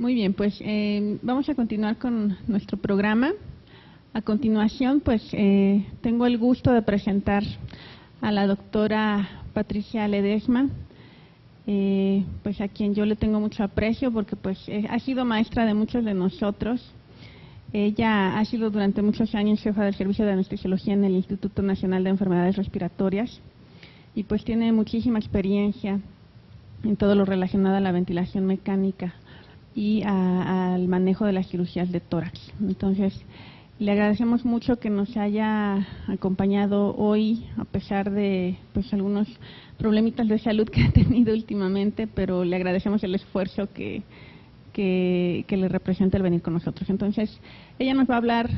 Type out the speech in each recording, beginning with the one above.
Muy bien, pues vamos a continuar con nuestro programa. A continuación, pues tengo el gusto de presentar a la doctora Patricia Ledesma, pues a quien yo le tengo mucho aprecio porque pues ha sido maestra de muchos de nosotros. Ella ha sido durante muchos años jefa del servicio de anestesiología en el Instituto Nacional de Enfermedades Respiratorias y pues tiene muchísima experiencia en todo lo relacionado a la ventilación mecánica y al manejo de las cirugías de tórax. Entonces, le agradecemos mucho que nos haya acompañado hoy, a pesar de pues algunos problemitas de salud que ha tenido últimamente, pero le agradecemos el esfuerzo que le representa el venir con nosotros. Entonces, ella nos va a hablar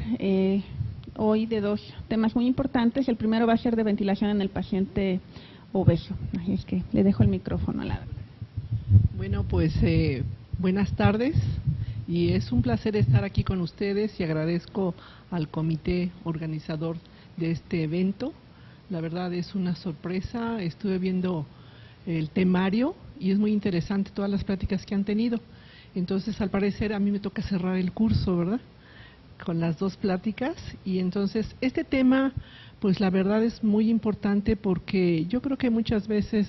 hoy de dos temas muy importantes. El primero va a ser de ventilación en el paciente obeso. Así es que le dejo el micrófono a la doctora. Bueno, pues buenas tardes y es un placer estar aquí con ustedes y agradezco al comité organizador de este evento. La verdad es una sorpresa, estuve viendo el temario y es muy interesante todas las pláticas que han tenido. Entonces, al parecer, a mí me toca cerrar el curso, ¿verdad?, con las dos pláticas. Y entonces, este tema, pues la verdad es muy importante porque yo creo que muchas veces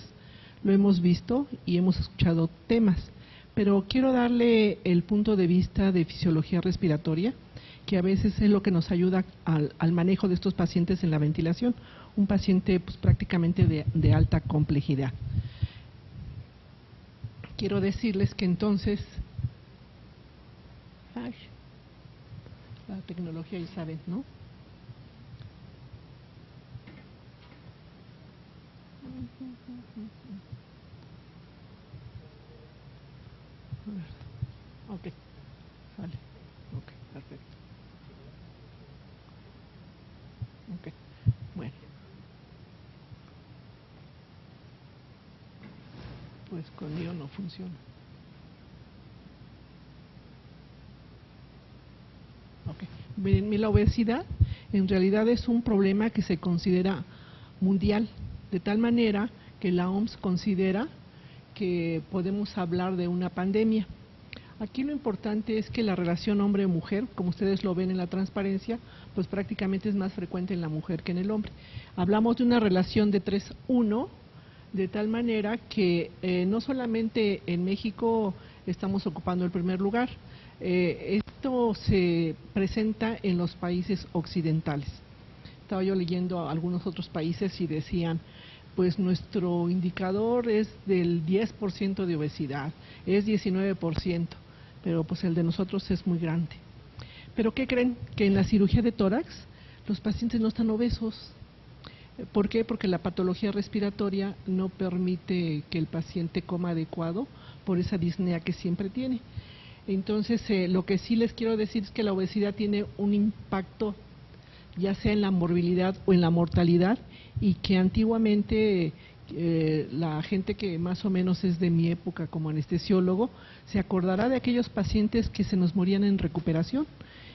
lo hemos visto y hemos escuchado temas, pero quiero darle el punto de vista de fisiología respiratoria, que a veces es lo que nos ayuda al manejo de estos pacientes en la ventilación, un paciente pues prácticamente de alta complejidad. Quiero decirles que entonces, la tecnología ya saben, ¿no? Ok, vale, ok, perfecto. Ok, bueno. Pues conmigo no funciona. Ok, bien, la obesidad en realidad es un problema que se considera mundial, de tal manera que la OMS considera que podemos hablar de una pandemia. Aquí lo importante es que la relación hombre-mujer, como ustedes lo ven en la transparencia, pues prácticamente es más frecuente en la mujer que en el hombre. Hablamos de una relación de 3:1, de tal manera que no solamente en México estamos ocupando el primer lugar, esto se presenta en los países occidentales. Estaba yo leyendo a algunos otros países y decían, pues nuestro indicador es del 10% de obesidad, es 19%, pero pues el de nosotros es muy grande. ¿Pero qué creen? Que en la cirugía de tórax los pacientes no están obesos. ¿Por qué? Porque la patología respiratoria no permite que el paciente coma adecuado por esa disnea que siempre tiene. Entonces, lo que sí les quiero decir es que la obesidad tiene un impacto ya sea en la morbilidad o en la mortalidad, y que antiguamente la gente que más o menos es de mi época como anestesiólogo se acordará de aquellos pacientes que se nos morían en recuperación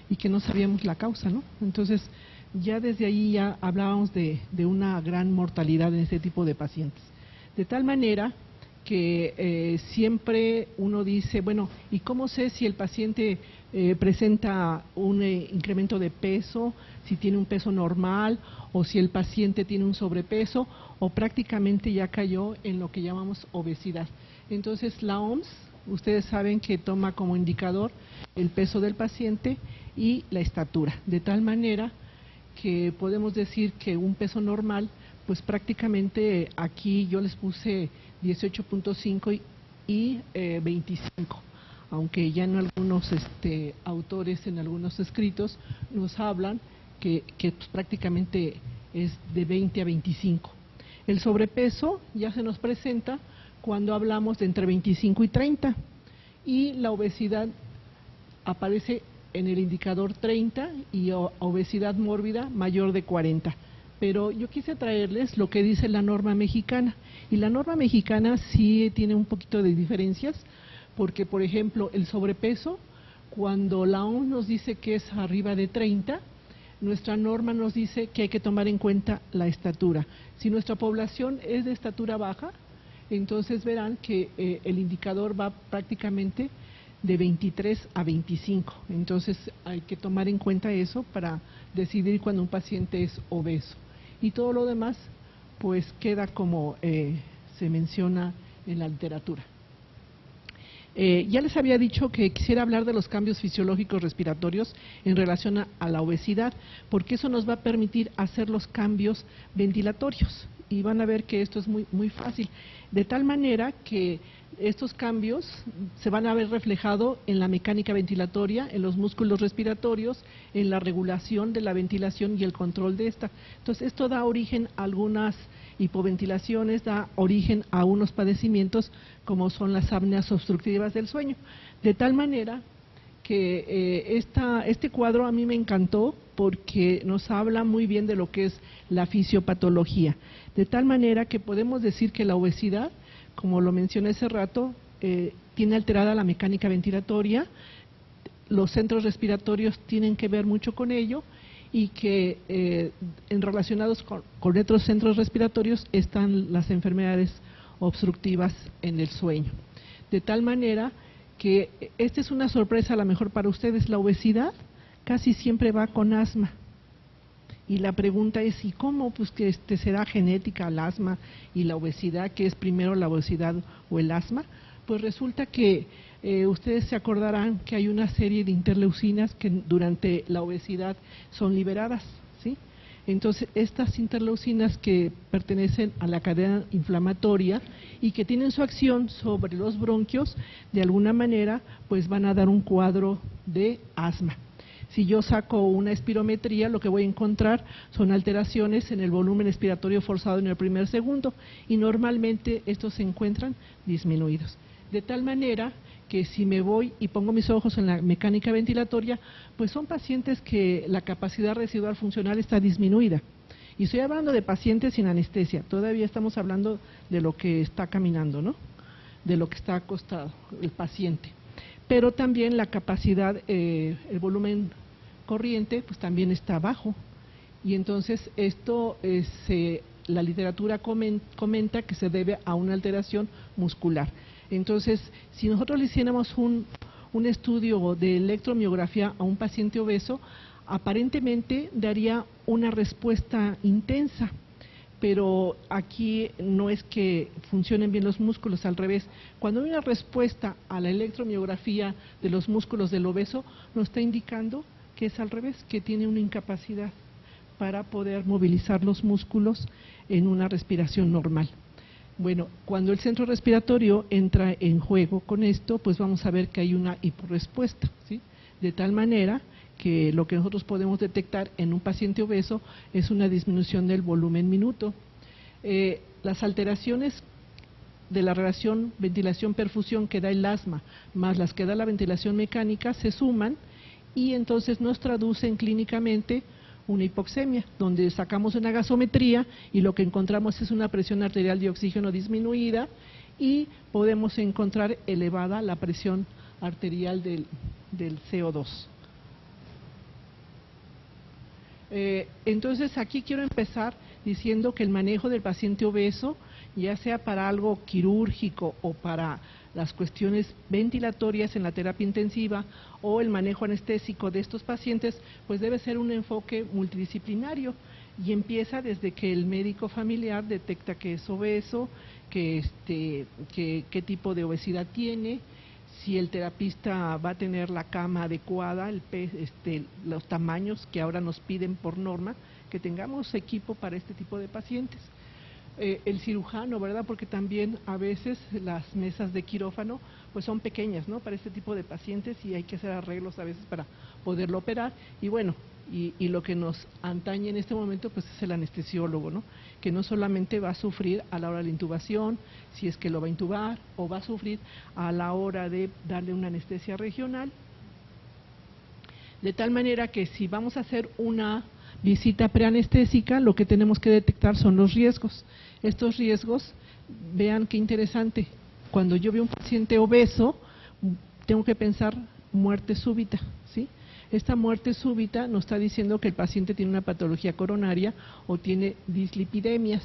y que no sabíamos la causa, ¿no? Entonces, ya desde ahí ya hablábamos de una gran mortalidad en este tipo de pacientes. De tal manera que siempre uno dice, bueno, ¿y cómo sé si el paciente presenta un incremento de peso, si tiene un peso normal o si el paciente tiene un sobrepeso o prácticamente ya cayó en lo que llamamos obesidad? Entonces, la OMS, ustedes saben que toma como indicador el peso del paciente y la estatura, de tal manera que podemos decir que un peso normal, pues prácticamente aquí yo les puse 18.5 y 25, aunque ya en algunos autores, en algunos escritos, nos hablan que pues prácticamente es de 20 a 25. El sobrepeso ya se nos presenta cuando hablamos de entre 25 y 30, y la obesidad aparece en el indicador 30 y obesidad mórbida mayor de 40. Pero yo quise traerles lo que dice la norma mexicana, y la norma mexicana sí tiene un poquito de diferencias, porque por ejemplo el sobrepeso, cuando la OMS nos dice que es arriba de 30, nuestra norma nos dice que hay que tomar en cuenta la estatura. Si nuestra población es de estatura baja, entonces verán que el indicador va prácticamente de 23 a 25. Entonces hay que tomar en cuenta eso para decidir cuando un paciente es obeso. Y todo lo demás pues queda como se menciona en la literatura. Ya les había dicho que quisiera hablar de los cambios fisiológicos respiratorios en relación a la obesidad, porque eso nos va a permitir hacer los cambios ventilatorios. Y van a ver que esto es muy fácil, de tal manera que estos cambios se van a ver reflejados en la mecánica ventilatoria, en los músculos respiratorios, en la regulación de la ventilación y el control de esta. Entonces, esto da origen a algunas hipoventilaciones, da origen a unos padecimientos como son las apneas obstructivas del sueño. De tal manera que este cuadro a mí me encantó porque nos habla muy bien de lo que es la fisiopatología. De tal manera que podemos decir que la obesidad, como lo mencioné hace rato, tiene alterada la mecánica ventilatoria, los centros respiratorios tienen que ver mucho con ello y que en relacionados con otros centros respiratorios están las enfermedades obstructivas en el sueño. De tal manera que esta es una sorpresa a lo mejor para ustedes, la obesidad casi siempre va con asma. Y la pregunta es, ¿y cómo? Pues que será genética el asma y la obesidad, ¿qué es primero la obesidad o el asma? Pues resulta que ustedes se acordarán que hay una serie de interleucinas que durante la obesidad son liberadas, ¿sí? Entonces, estas interleucinas que pertenecen a la cadena inflamatoria y que tienen su acción sobre los bronquios, de alguna manera, pues van a dar un cuadro de asma. Si yo saco una espirometría, lo que voy a encontrar son alteraciones en el volumen expiratorio forzado en el primer segundo y normalmente estos se encuentran disminuidos. De tal manera que si me voy y pongo mis ojos en la mecánica ventilatoria, pues son pacientes que la capacidad residual funcional está disminuida. Y estoy hablando de pacientes sin anestesia, todavía estamos hablando de lo que está caminando, ¿no? De lo que está acostado, el paciente. Pero también la capacidad, el volumen corriente, pues también está bajo. Y entonces esto la literatura comenta que se debe a una alteración muscular. Entonces, si nosotros le hiciéramos un estudio de electromiografía a un paciente obeso, aparentemente daría una respuesta intensa, pero aquí no es que funcionen bien los músculos, al revés. Cuando hay una respuesta a la electromiografía de los músculos del obeso, nos está indicando que es al revés, que tiene una incapacidad para poder movilizar los músculos en una respiración normal. Bueno, cuando el centro respiratorio entra en juego con esto, pues vamos a ver que hay una hiporrespuesta, ¿sí? De tal manera que lo que nosotros podemos detectar en un paciente obeso es una disminución del volumen minuto. Las alteraciones de la relación ventilación-perfusión que da el asma, más las que da la ventilación mecánica, se suman y entonces nos traducen clínicamente una hipoxemia, donde sacamos una gasometría y lo que encontramos es una presión arterial de oxígeno disminuida y podemos encontrar elevada la presión arterial del CO2. Entonces aquí quiero empezar diciendo que el manejo del paciente obeso, ya sea para algo quirúrgico o para las cuestiones ventilatorias en la terapia intensiva o el manejo anestésico de estos pacientes, pues debe ser un enfoque multidisciplinario y empieza desde que el médico familiar detecta que es obeso, qué tipo de obesidad tiene, si el terapista va a tener la cama adecuada, los tamaños que ahora nos piden por norma, que tengamos equipo para este tipo de pacientes. El cirujano, ¿verdad? Porque también a veces las mesas de quirófano pues son pequeñas, ¿no? Para este tipo de pacientes y hay que hacer arreglos a veces para poderlo operar. Y bueno, y lo que nos atañe en este momento pues es el anestesiólogo, ¿no? Que no solamente va a sufrir a la hora de la intubación, si es que lo va a intubar, o va a sufrir a la hora de darle una anestesia regional. De tal manera que si vamos a hacer una visita preanestésica, lo que tenemos que detectar son los riesgos. Estos riesgos, vean qué interesante, cuando yo veo un paciente obeso, tengo que pensar muerte súbita, ¿sí? Esta muerte súbita nos está diciendo que el paciente tiene una patología coronaria o tiene dislipidemias,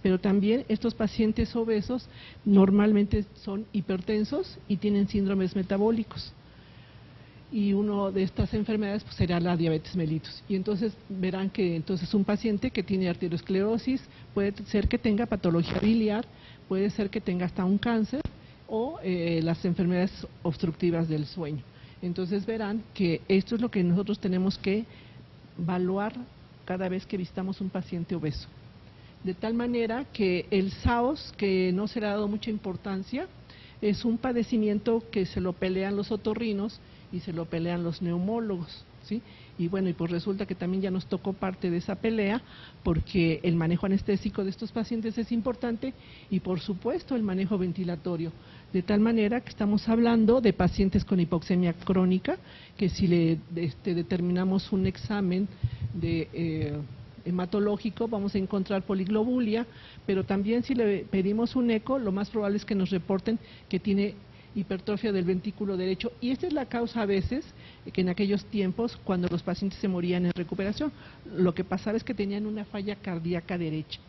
pero también estos pacientes obesos normalmente son hipertensos y tienen síndromes metabólicos. y una de estas enfermedades pues, será la diabetes mellitus. Y entonces verán que entonces un paciente que tiene arteriosclerosis puede ser que tenga patología biliar, puede ser que tenga hasta un cáncer o las enfermedades obstructivas del sueño. Entonces verán que esto es lo que nosotros tenemos que evaluar cada vez que visitamos un paciente obeso. De tal manera que el SAOS, que no se le ha dado mucha importancia, es un padecimiento que se lo pelean los otorrinos y se lo pelean los neumólogos, ¿sí? Y bueno, y pues resulta que también ya nos tocó parte de esa pelea, porque el manejo anestésico de estos pacientes es importante y por supuesto el manejo ventilatorio, de tal manera que estamos hablando de pacientes con hipoxemia crónica, que si le determinamos un examen de hematológico vamos a encontrar poliglobulia, pero también si le pedimos un eco, lo más probable es que nos reporten que tiene hipertrofia del ventrículo derecho, y esta es la causa a veces que en aquellos tiempos cuando los pacientes se morían en recuperación, lo que pasaba es que tenían una falla cardíaca derecha.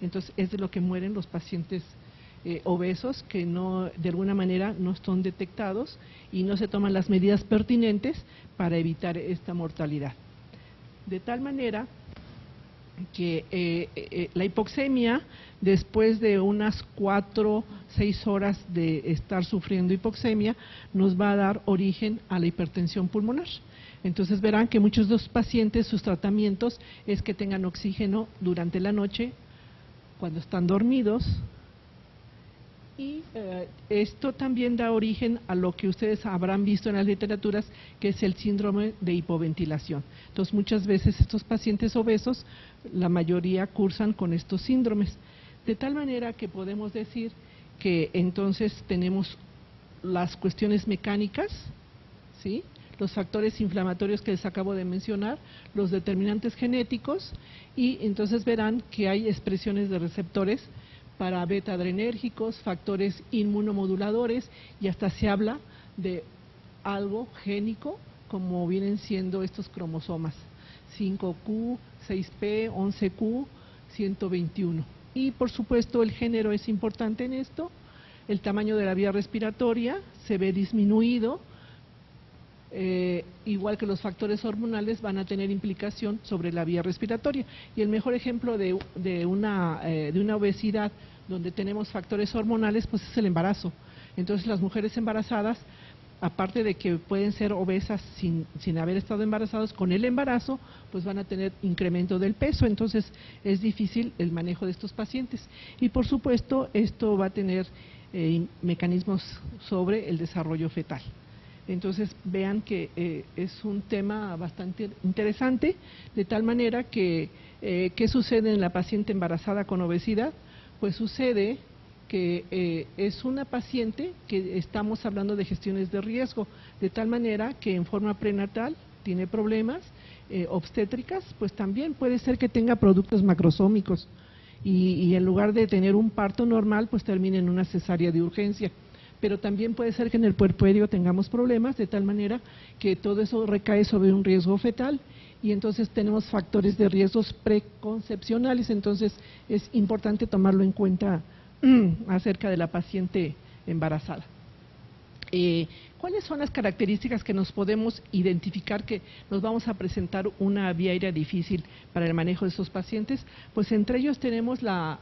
Entonces es de lo que mueren los pacientes obesos, que no, de alguna manera no son detectados y no se toman las medidas pertinentes para evitar esta mortalidad. De tal manera que la hipoxemia, después de unas 4-6 horas de estar sufriendo hipoxemia, nos va a dar origen a la hipertensión pulmonar. Entonces verán que muchos de los pacientes, sus tratamientos es que tengan oxígeno durante la noche, cuando están dormidos, y esto también da origen a lo que ustedes habrán visto en las literaturas, que es el síndrome de hipoventilación. Entonces muchas veces estos pacientes obesos, la mayoría cursan con estos síndromes, de tal manera que podemos decir que entonces tenemos las cuestiones mecánicas, ¿sí?, los factores inflamatorios que les acabo de mencionar, los determinantes genéticos, y entonces verán que hay expresiones de receptores para beta-adrenérgicos, factores inmunomoduladores, y hasta se habla de algo génico, como vienen siendo estos cromosomas, 5Q, 6P, 11Q, 121. Y por supuesto el género es importante en esto, el tamaño de la vía respiratoria se ve disminuido, igual que los factores hormonales van a tener implicación sobre la vía respiratoria. Y el mejor ejemplo de una obesidad donde tenemos factores hormonales, pues es el embarazo. Entonces las mujeres embarazadas, aparte de que pueden ser obesas sin haber estado embarazadas, con el embarazo pues van a tener incremento del peso, entonces es difícil el manejo de estos pacientes. Y por supuesto esto va a tener mecanismos sobre el desarrollo fetal. Entonces vean que es un tema bastante interesante, de tal manera que ¿qué sucede en la paciente embarazada con obesidad? Pues sucede que es una paciente que estamos hablando de gestiones de riesgo, de tal manera que en forma prenatal tiene problemas obstétricas, pues también puede ser que tenga productos macrosómicos y en lugar de tener un parto normal, pues termine en una cesárea de urgencia. Pero también puede ser que en el puerperio tengamos problemas, de tal manera que todo eso recae sobre un riesgo fetal, y entonces tenemos factores de riesgos preconcepcionales, entonces es importante tomarlo en cuenta acerca de la paciente embarazada. ¿Cuáles son las características que nos podemos identificar que nos vamos a presentar una vía aérea difícil para el manejo de esos pacientes? Pues entre ellos tenemos la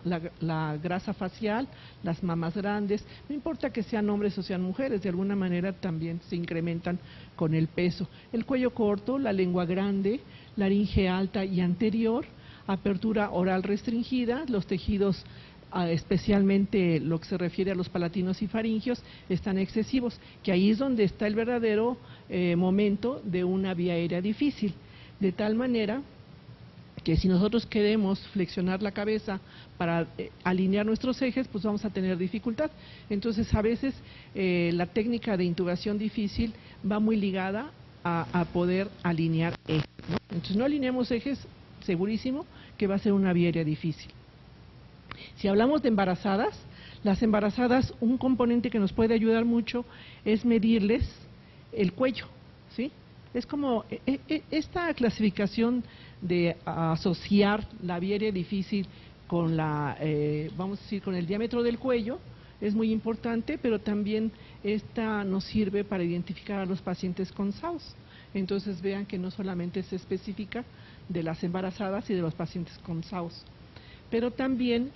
grasa facial, las mamas grandes, no importa que sean hombres o sean mujeres, de alguna manera también se incrementan con el peso. El cuello corto, la lengua grande, laringe alta y anterior, apertura oral restringida, los tejidos especialmente lo que se refiere a los palatinos y faringios, están excesivos, que ahí es donde está el verdadero momento de una vía aérea difícil, de tal manera que si nosotros queremos flexionar la cabeza para alinear nuestros ejes, pues vamos a tener dificultad. Entonces a veces la técnica de intubación difícil va muy ligada a poder alinear ejes, ¿no? Entonces no alineamos ejes, segurísimo que va a ser una vía aérea difícil. Si hablamos de embarazadas, las embarazadas, un componente que nos puede ayudar mucho es medirles el cuello, ¿sí? Es como esta clasificación de asociar la vía aérea difícil con vamos a decir, con el diámetro del cuello, es muy importante, pero también esta nos sirve para identificar a los pacientes con SAOS. Entonces vean que no solamente se especifica de las embarazadas y de los pacientes con SAOS. Pero también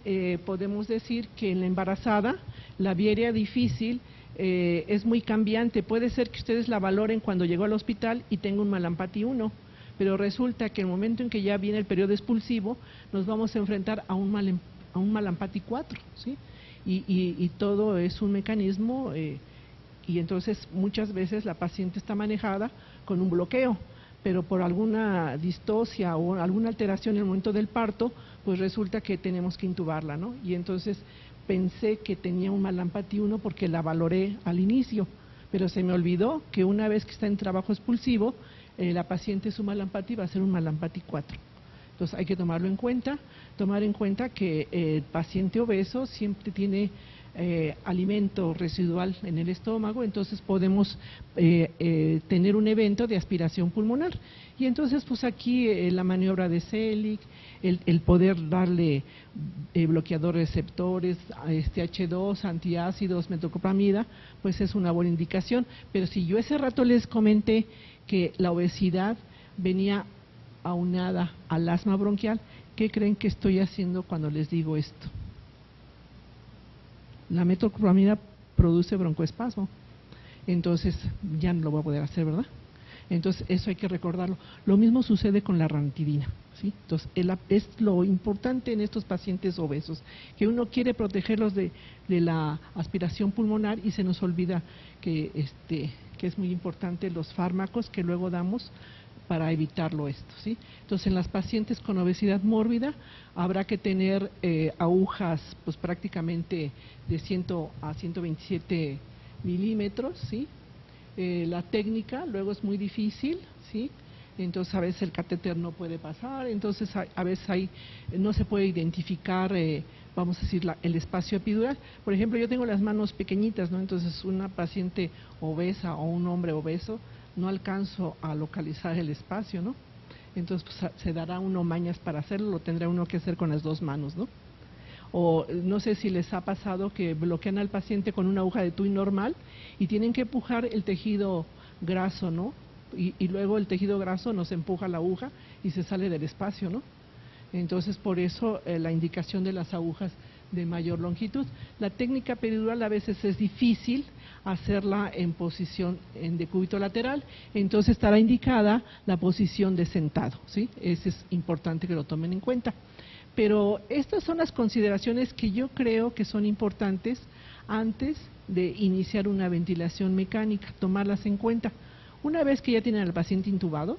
podemos decir que en la embarazada la viaria difícil es muy cambiante. Puede ser que ustedes la valoren cuando llegó al hospital y tenga un Malampati 1, pero resulta que en el momento en que ya viene el periodo expulsivo nos vamos a enfrentar a un Malampati 4, ¿sí? Y todo es un mecanismo y entonces muchas veces la paciente está manejada con un bloqueo, pero por alguna distocia o alguna alteración en el momento del parto, pues resulta que tenemos que intubarla, ¿no? Y entonces pensé que tenía un Malampati 1 porque la valoré al inicio, pero se me olvidó que una vez que está en trabajo expulsivo, la paciente su Malampati va a ser un Malampati 4. Entonces hay que tomarlo en cuenta, tomar en cuenta que el paciente obeso siempre tiene alimento residual en el estómago, entonces podemos tener un evento de aspiración pulmonar. Y entonces pues aquí la maniobra de Selig, el poder darle bloqueadores receptores, H2, antiácidos, metoclopramida, pues es una buena indicación. Pero si yo ese rato les comenté que la obesidad venía aunada al asma bronquial, ¿qué creen que estoy haciendo cuando les digo esto? La metoclopramida produce broncoespasmo, entonces ya no lo voy a poder hacer, ¿verdad? Entonces eso hay que recordarlo. Lo mismo sucede con la ranitidina, ¿sí? Entonces es lo importante en estos pacientes obesos, que uno quiere protegerlos de la aspiración pulmonar y se nos olvida que es muy importante los fármacos que luego damos para evitarlo esto, ¿sí? Entonces, en las pacientes con obesidad mórbida habrá que tener agujas pues prácticamente de 100 a 127 milímetros, ¿sí? La técnica luego es muy difícil, ¿sí? Entonces a veces el catéter no puede pasar, entonces a veces no se puede identificar, vamos a decir, el espacio epidural. Por ejemplo, yo tengo las manos pequeñitas, ¿no? Entonces una paciente obesa o un hombre obeso no alcanzo a localizar el espacio, ¿no? Entonces pues, se dará uno mañas para hacerlo, lo tendrá uno que hacer con las dos manos, ¿no? O no sé si les ha pasado que bloquean al paciente con una aguja de TUI normal y tienen que empujar el tejido graso, ¿no? Y luego el tejido graso nos empuja la aguja y se sale del espacio, ¿no? Entonces por eso la indicación de las agujas de mayor longitud. La técnica peridural a veces es difícil hacerla en posición en decúbito lateral, entonces estará indicada la posición de sentado, ¿sí? Eso es importante que lo tomen en cuenta. Pero estas son las consideraciones que yo creo que son importantes antes de iniciar una ventilación mecánica, tomarlas en cuenta. Una vez que ya tienen al paciente intubado,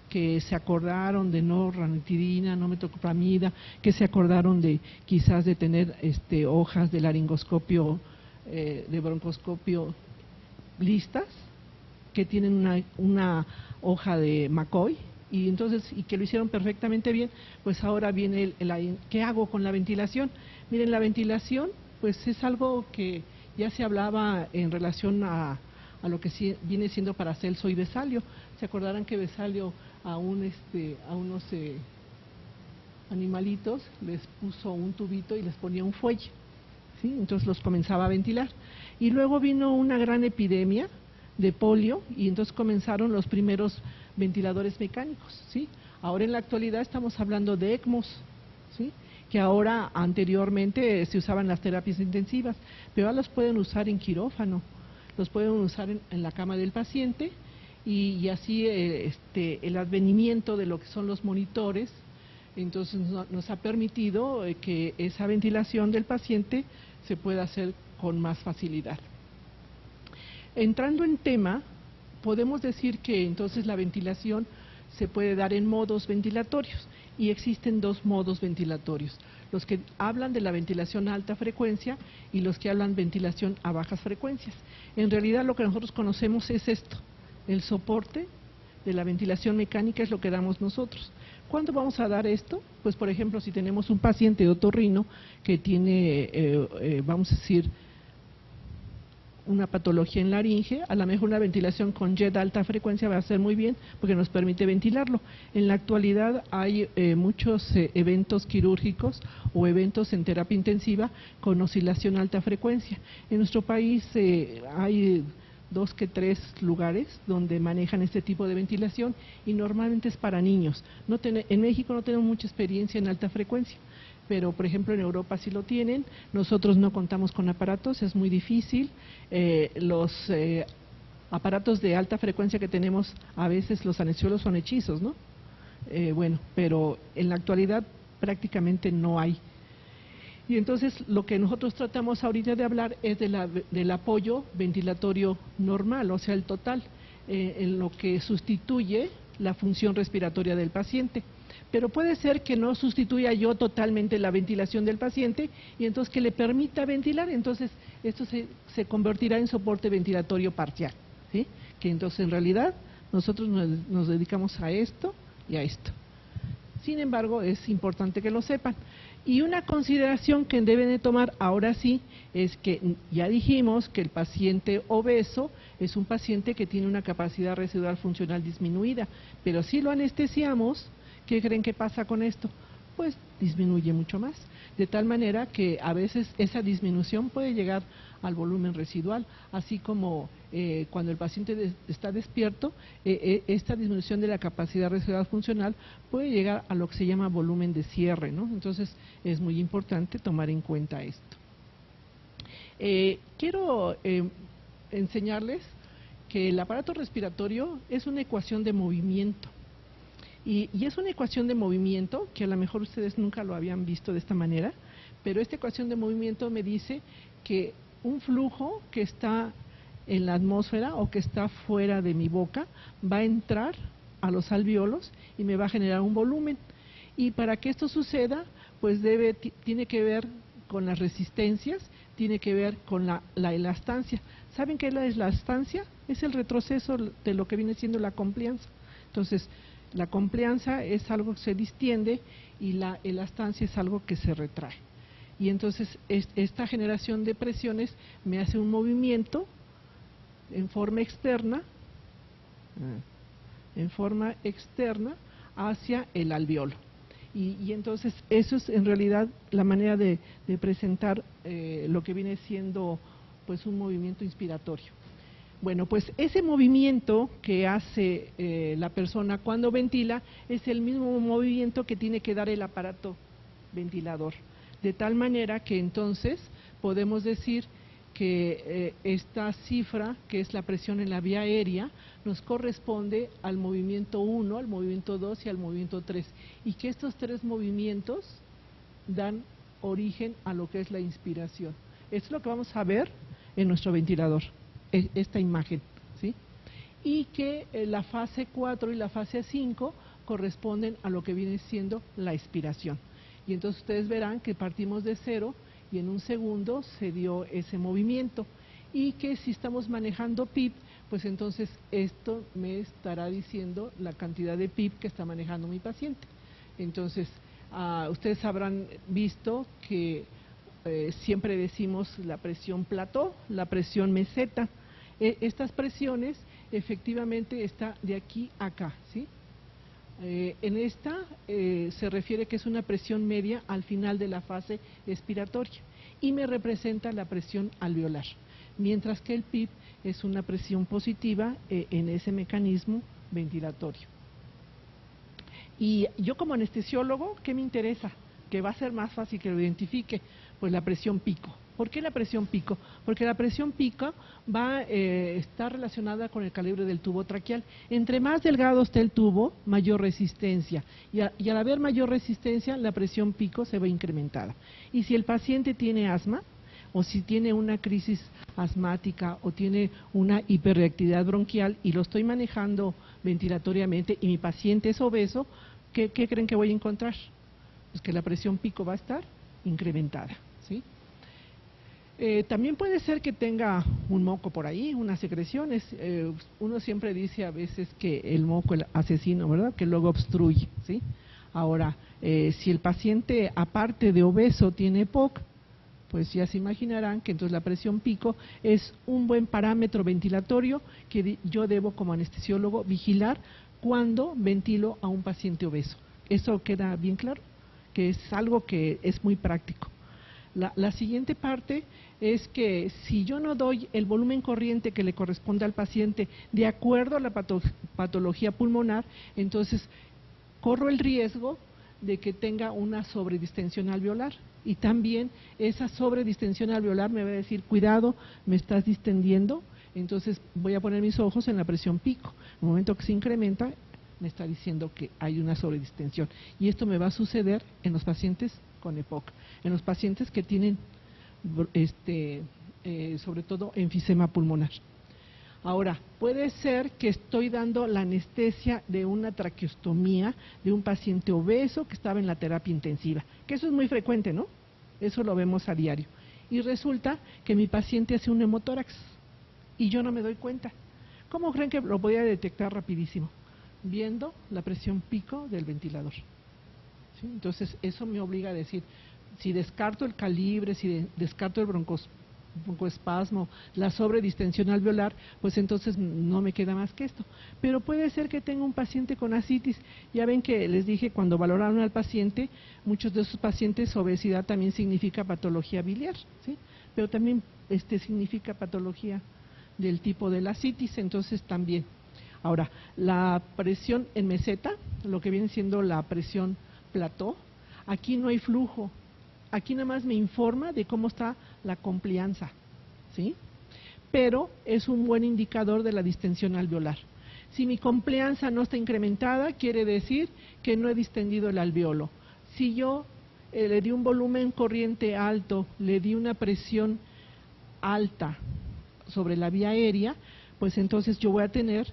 que se acordaron de no ranitidina, no metoclopramida, que se acordaron de quizás de tener hojas de laringoscopio, de broncoscopio listas, que tienen una hoja de McCoy, y entonces que lo hicieron perfectamente bien, pues ahora viene ¿qué hago con la ventilación? Miren, la ventilación pues es algo que ya se hablaba en relación a lo que viene siendo Paracelso y Vesalio. Se acordarán que Vesalio a unos animalitos les puso un tubito y les ponía un fuelle, ¿sí? Entonces los comenzaba a ventilar. Y luego vino una gran epidemia de polio y entonces comenzaron los primeros ventiladores mecánicos, ¿sí? Ahora en la actualidad estamos hablando de ECMOs, ¿sí? Que ahora anteriormente se usaban las terapias intensivas, pero ahora los pueden usar en quirófano, los pueden usar en la cama del paciente y así el advenimiento de lo que son los monitores, entonces nos ha permitido que esa ventilación del paciente se pueda hacer con más facilidad. Entrando en tema, podemos decir que entonces la ventilación se puede dar en modos ventilatorios y existen dos modos ventilatorios, los que hablan de la ventilación a alta frecuencia y los que hablan ventilación a bajas frecuencias. En realidad lo que nosotros conocemos es esto, el soporte de la ventilación mecánica es lo que damos nosotros. ¿Cuándo vamos a dar esto? Pues por ejemplo si tenemos un paciente de otorrino que tiene, vamos a decir, una patología en laringe, a lo mejor una ventilación con jet de alta frecuencia va a ser muy bien porque nos permite ventilarlo. En la actualidad hay muchos eventos quirúrgicos o eventos en terapia intensiva con oscilación a alta frecuencia. En nuestro país hay 2 que 3 lugares donde manejan este tipo de ventilación y normalmente es para niños. En México no tenemos mucha experiencia en alta frecuencia, pero por ejemplo en Europa sí lo tienen. Nosotros no contamos con aparatos, es muy difícil. Los aparatos de alta frecuencia que tenemos, a veces los anestesiólogos son hechizos, ¿no? Bueno, pero en la actualidad prácticamente no hay. Y entonces lo que nosotros tratamos ahorita de hablar es del apoyo ventilatorio normal, o sea, el total, en lo que sustituye la función respiratoria del paciente. Pero puede ser que no sustituya yo totalmente la ventilación del paciente y entonces que le permita ventilar, entonces esto se convertirá en soporte ventilatorio parcial, ¿sí? Que entonces en realidad nosotros nos dedicamos a esto y a esto. Sin embargo, es importante que lo sepan. Y una consideración que deben de tomar ahora sí es que ya dijimos que el paciente obeso es un paciente que tiene una capacidad residual funcional disminuida, pero si lo anestesiamos, ¿qué creen que pasa con esto? Pues disminuye mucho más, de tal manera que a veces esa disminución puede llegar al volumen residual, así como cuando el paciente está despierto, esta disminución de la capacidad residual funcional puede llegar a lo que se llama volumen de cierre, ¿no? Entonces es muy importante tomar en cuenta esto. Quiero enseñarles que el aparato respiratorio es una ecuación de movimiento. Y es una ecuación de movimiento que a lo mejor ustedes nunca lo habían visto de esta manera, pero esta ecuación de movimiento me dice que un flujo que está en la atmósfera o que está fuera de mi boca va a entrar a los alvéolos y me va a generar un volumen. Y para que esto suceda, pues tiene que ver con las resistencias, tiene que ver con la elastancia. ¿Saben qué es la elastancia? Es el retroceso de lo que viene siendo la complianza. Entonces, la complianza es algo que se distiende y la elastancia es algo que se retrae. Y entonces esta generación de presiones me hace un movimiento en forma externa hacia el alvéolo. Y entonces eso es en realidad la manera de presentar lo que viene siendo pues un movimiento inspiratorio. Bueno, pues ese movimiento que hace la persona cuando ventila es el mismo movimiento que tiene que dar el aparato ventilador, de tal manera que entonces podemos decir que esta cifra, que es la presión en la vía aérea, nos corresponde al movimiento 1, al movimiento 2 y al movimiento 3, y que estos 3 movimientos dan origen a lo que es la inspiración. Esto es lo que vamos a ver en nuestro ventilador, esta imagen, ¿sí? Y que la fase 4 y la fase 5 corresponden a lo que viene siendo la expiración. Y entonces ustedes verán que partimos de 0 y en un segundo se dio ese movimiento. Y que si estamos manejando PIP, pues entonces esto me estará diciendo la cantidad de PIP que está manejando mi paciente. Entonces, ustedes habrán visto que siempre decimos la presión plató, la presión meseta. Estas presiones efectivamente está de aquí a acá, ¿sí? En esta se refiere que es una presión media al final de la fase expiratoria y me representa la presión alveolar, mientras que el PIP es una presión positiva en ese mecanismo ventilatorio. Y yo como anestesiólogo, ¿qué me interesa? Que va a ser más fácil que lo identifique, pues la presión pico. ¿Por qué la presión pico? Porque la presión pico está relacionada con el calibre del tubo traqueal. Entre más delgado esté el tubo, mayor resistencia. Y al haber mayor resistencia, la presión pico se ve incrementada. Y si el paciente tiene asma, o si tiene una crisis asmática, o tiene una hiperreactividad bronquial, y lo estoy manejando ventilatoriamente, y mi paciente es obeso, ¿qué creen que voy a encontrar? Pues que la presión pico va a estar incrementada, ¿sí? También puede ser que tenga un moco por ahí, unas secreciones. Uno siempre dice a veces que el moco es el asesino, ¿verdad? Que luego obstruye, ¿sí? Ahora, si el paciente, aparte de obeso, tiene EPOC, pues ya se imaginarán que entonces la presión pico es un buen parámetro ventilatorio que yo debo como anestesiólogo vigilar cuando ventilo a un paciente obeso. ¿Eso queda bien claro? Que es algo que es muy práctico. La siguiente parte es que si yo no doy el volumen corriente que le corresponde al paciente de acuerdo a la patología pulmonar, entonces corro el riesgo de que tenga una sobredistensión alveolar. Y también esa sobredistensión alveolar me va a decir, cuidado, me estás distendiendo, entonces voy a poner mis ojos en la presión pico. En el momento que se incrementa, me está diciendo que hay una sobredistensión. Y esto me va a suceder en los pacientes con EPOC, en los pacientes que tienen sobre todo enfisema pulmonar. Ahora, puede ser que estoy dando la anestesia de una traqueostomía de un paciente obeso que estaba en la terapia intensiva, que eso es muy frecuente, ¿no? Eso lo vemos a diario. Y resulta que mi paciente hace un hemotórax y yo no me doy cuenta. ¿Cómo creen que lo voy a detectar rapidísimo? Viendo la presión pico del ventilador. ¿Sí? Entonces, eso me obliga a decir, si descarto el calibre, si descarto el broncoespasmo, la sobredistensión alveolar, pues entonces no me queda más que esto. Pero puede ser que tenga un paciente con ascitis. Ya ven que les dije, cuando valoraron al paciente, muchos de esos pacientes, obesidad también significa patología biliar, ¿sí? Pero también significa patología del tipo de la ascitis, entonces también. Ahora, la presión en meseta, lo que viene siendo la presión plató, aquí no hay flujo. Aquí nada más me informa de cómo está la complianza, ¿sí? Pero es un buen indicador de la distensión alveolar. Si mi complianza no está incrementada, quiere decir que no he distendido el alveolo. Si yo le di un volumen corriente alto, le di una presión alta sobre la vía aérea, pues entonces yo voy a tener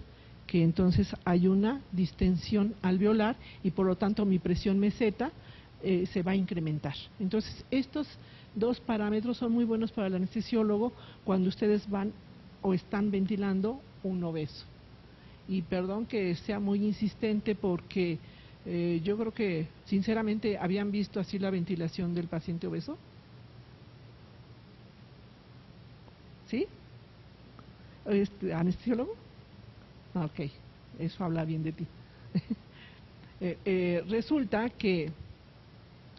que entonces hay una distensión alveolar y por lo tanto mi presión meseta se va a incrementar. Entonces, estos dos parámetros son muy buenos para el anestesiólogo cuando ustedes van o están ventilando un obeso. Y perdón que sea muy insistente porque yo creo que, sinceramente, ¿habían visto así la ventilación del paciente obeso? ¿Sí? ¿Anestesiólogo? Ok, eso habla bien de ti. Resulta que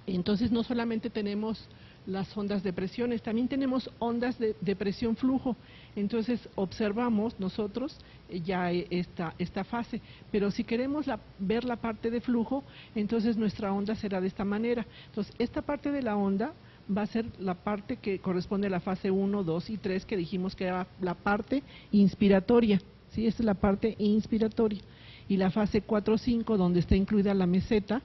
entonces no solamente tenemos las ondas de presiones, también tenemos ondas de presión flujo. Entonces observamos nosotros ya esta fase, pero si queremos ver la parte de flujo, entonces nuestra onda será de esta manera. Entonces esta parte de la onda va a ser la parte que corresponde a la fase 1, 2 y 3, que dijimos que era la parte inspiratoria, ¿sí? Esta es la parte inspiratoria. Y la fase 4, 5, donde está incluida la meseta,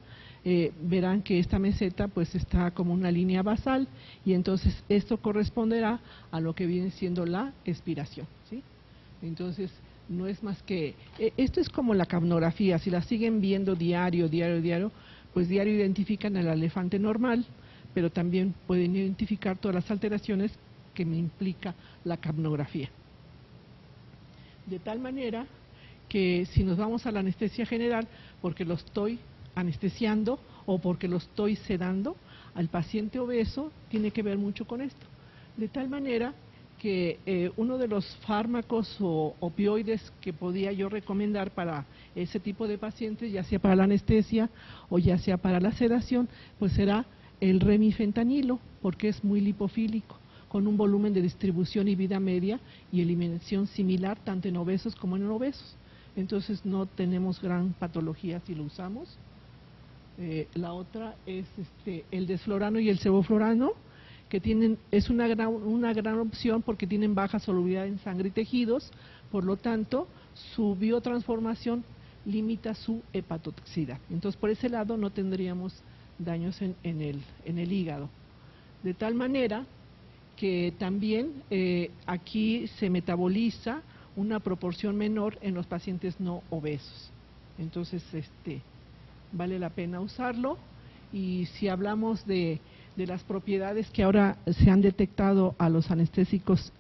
verán que esta meseta pues está como una línea basal y entonces esto corresponderá a lo que viene siendo la expiración, ¿sí? Entonces no es más que, esto es como la capnografía, si la siguen viendo diario, pues diario identifican al elefante normal, pero también pueden identificar todas las alteraciones que me implica la capnografía. De tal manera que si nos vamos a la anestesia general, porque lo estoy anestesiando o porque lo estoy sedando, al paciente obeso tiene que ver mucho con esto. De tal manera que uno de los fármacos o opioides que podía yo recomendar para ese tipo de pacientes, ya sea para la anestesia o ya sea para la sedación, pues será el remifentanilo, porque es muy lipofílico, con un volumen de distribución y vida media y eliminación similar tanto en obesos como en no obesos. Entonces no tenemos gran patología si lo usamos. La otra es el desflorano y el sevoflurano, que es una gran opción porque tienen baja solubilidad en sangre y tejidos, por lo tanto su biotransformación limita su hepatotoxicidad. Entonces por ese lado no tendríamos daños en el hígado. De tal manera que también aquí se metaboliza una proporción menor en los pacientes no obesos. Entonces vale la pena usarlo. Y si hablamos de las propiedades que ahora se han detectado a los anestésicos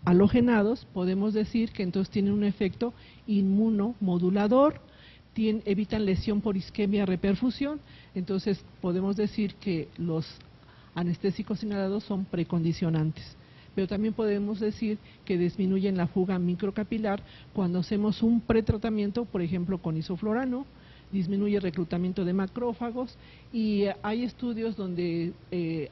halogenados, podemos decir que entonces tienen un efecto inmunomodulador, evitan lesión por isquemia reperfusión. Entonces podemos decir que los anestésicos inhalados son precondicionantes. Pero también podemos decir que disminuyen la fuga microcapilar cuando hacemos un pretratamiento, por ejemplo, con isoflorano, disminuye el reclutamiento de macrófagos, y hay estudios donde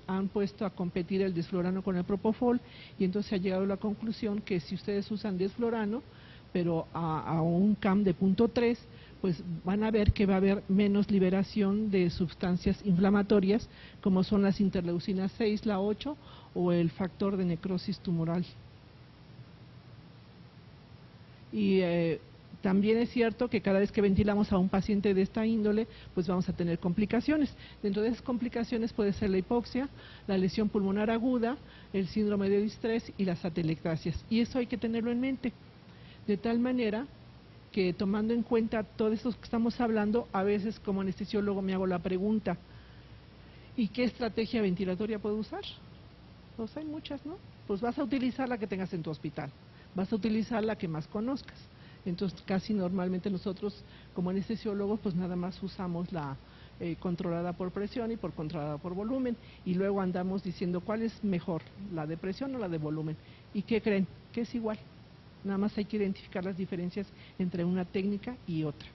han puesto a competir el desflorano con el propofol, y entonces se ha llegado a la conclusión que si ustedes usan desflorano, pero a un CAM de 0.3, pues van a ver que va a haber menos liberación de sustancias inflamatorias, como son las interleucinas 6, la 8, o el factor de necrosis tumoral. Y también es cierto que cada vez que ventilamos a un paciente de esta índole, pues vamos a tener complicaciones. Dentro de esas complicaciones puede ser la hipoxia, la lesión pulmonar aguda, el síndrome de distrés y las atelectasias. Y eso hay que tenerlo en mente, de tal manera que tomando en cuenta todo esto que estamos hablando, a veces como anestesiólogo me hago la pregunta, ¿y qué estrategia ventilatoria puedo usar? Pues hay muchas, ¿no? Pues vas a utilizar la que tengas en tu hospital, vas a utilizar la que más conozcas. Entonces casi normalmente nosotros como anestesiólogos pues nada más usamos la controlada por presión y por controlada por volumen, y luego andamos diciendo cuál es mejor, la de presión o la de volumen. ¿Y qué creen? Que es igual. Nada más hay que identificar las diferencias entre una técnica y otra.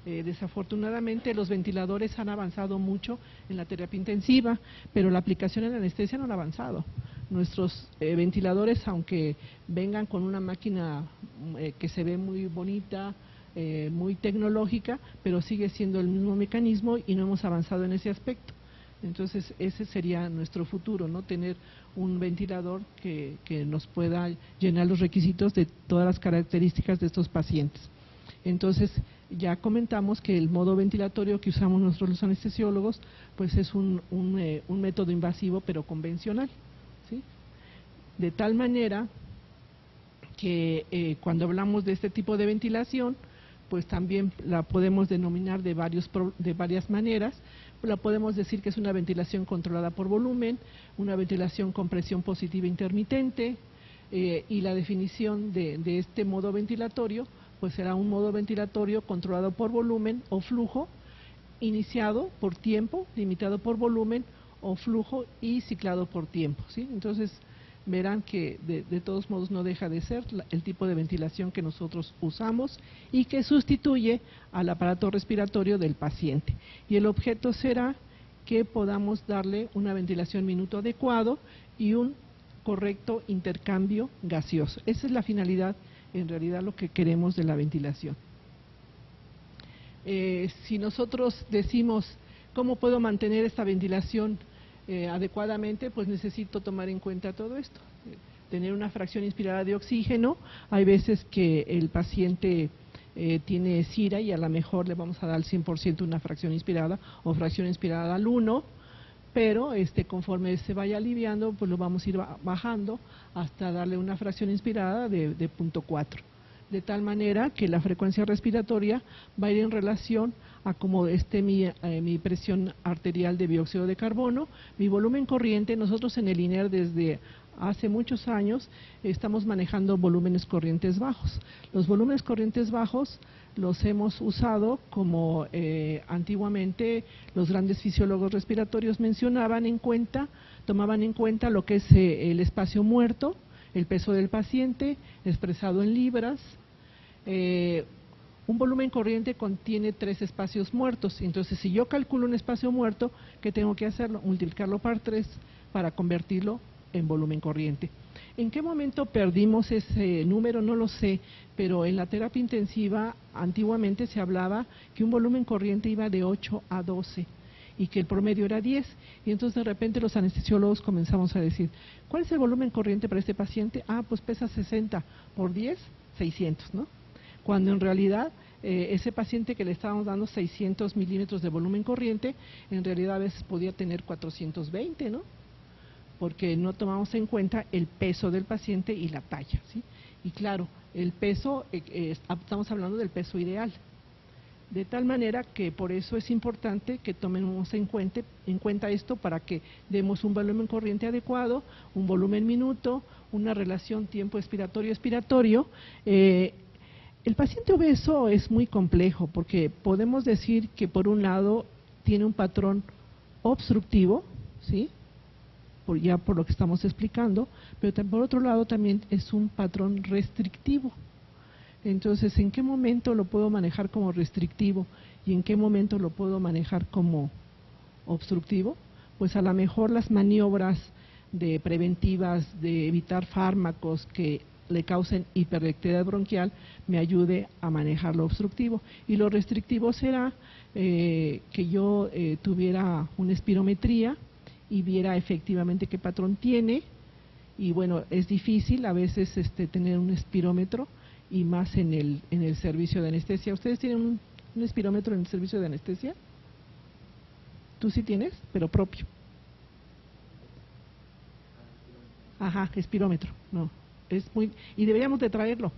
Desafortunadamente los ventiladores han avanzado mucho en la terapia intensiva, pero la aplicación en la anestesia no ha avanzado. Nuestros ventiladores, aunque vengan con una máquina que se ve muy bonita, muy tecnológica, pero sigue siendo el mismo mecanismo y no hemos avanzado en ese aspecto. Entonces ese sería nuestro futuro, ¿no? Tener un ventilador que nos pueda llenar los requisitos de todas las características de estos pacientes. Entonces ya comentamos que el modo ventilatorio que usamos nosotros los anestesiólogos pues es un método invasivo pero convencional, ¿sí? De tal manera que cuando hablamos de este tipo de ventilación pues también la podemos denominar de varias maneras. La podemos decir que es una ventilación controlada por volumen, una ventilación con presión positiva intermitente, y la definición de este modo ventilatorio pues será un modo ventilatorio controlado por volumen o flujo, iniciado por tiempo, limitado por volumen o flujo y ciclado por tiempo, ¿sí? Entonces verán que de todos modos no deja de ser el tipo de ventilación que nosotros usamos y que sustituye al aparato respiratorio del paciente. Y el objeto será que podamos darle una ventilación minuto adecuado y un correcto intercambio gaseoso. Esa es la finalidad, en realidad, lo que queremos de la ventilación. Si nosotros decimos, ¿cómo puedo mantener esta ventilación adecuadamente? Pues necesito tomar en cuenta todo esto, tener una fracción inspirada de oxígeno. Hay veces que el paciente tiene SIRA y a lo mejor le vamos a dar al 100% una fracción inspirada o fracción inspirada al 1, pero conforme se vaya aliviando pues lo vamos a ir bajando hasta darle una fracción inspirada de 0.4, de tal manera que la frecuencia respiratoria va a ir en relación a cómo esté mi presión arterial de dióxido de carbono, mi volumen corriente. Nosotros en el INER desde hace muchos años estamos manejando volúmenes corrientes bajos. Los volúmenes corrientes bajos los hemos usado como antiguamente los grandes fisiólogos respiratorios tomaban en cuenta lo que es el espacio muerto, el peso del paciente expresado en libras. Un volumen corriente contiene 3 espacios muertos, entonces si yo calculo un espacio muerto, ¿qué tengo que hacerlo? Multiplicarlo por 3 para convertirlo en volumen corriente. ¿En qué momento perdimos ese número? No lo sé, pero en la terapia intensiva antiguamente se hablaba que un volumen corriente iba de 8 a 12 y que el promedio era 10, y entonces de repente los anestesiólogos comenzamos a decir, ¿cuál es el volumen corriente para este paciente? Ah, pues pesa 60 por 10, 600, ¿no? Cuando en realidad ese paciente que le estábamos dando 600 milímetros de volumen corriente, en realidad a veces podía tener 420, ¿no? Porque no tomamos en cuenta el peso del paciente y la talla, ¿sí? Y claro, el peso, estamos hablando del peso ideal, de tal manera que por eso es importante que tomemos en cuenta esto para que demos un volumen corriente adecuado, un volumen minuto, una relación tiempo expiratorio. El paciente obeso es muy complejo porque podemos decir que por un lado tiene un patrón obstructivo, ¿sí? ya por lo que estamos explicando, pero por otro lado también es un patrón restrictivo. Entonces, ¿en qué momento lo puedo manejar como restrictivo y en qué momento lo puedo manejar como obstructivo? Pues a lo mejor las maniobras de preventivas de evitar fármacos que le causen hiperreactividad bronquial me ayude a manejar lo obstructivo. Y lo restrictivo será que yo tuviera una espirometría y viera efectivamente qué patrón tiene. Y bueno, es difícil a veces tener un espirómetro, y más en el servicio de anestesia. ¿Ustedes tienen un espirómetro en el servicio de anestesia? Tú sí tienes, pero propio. Ajá, espirómetro, no. Y deberíamos de traerlo,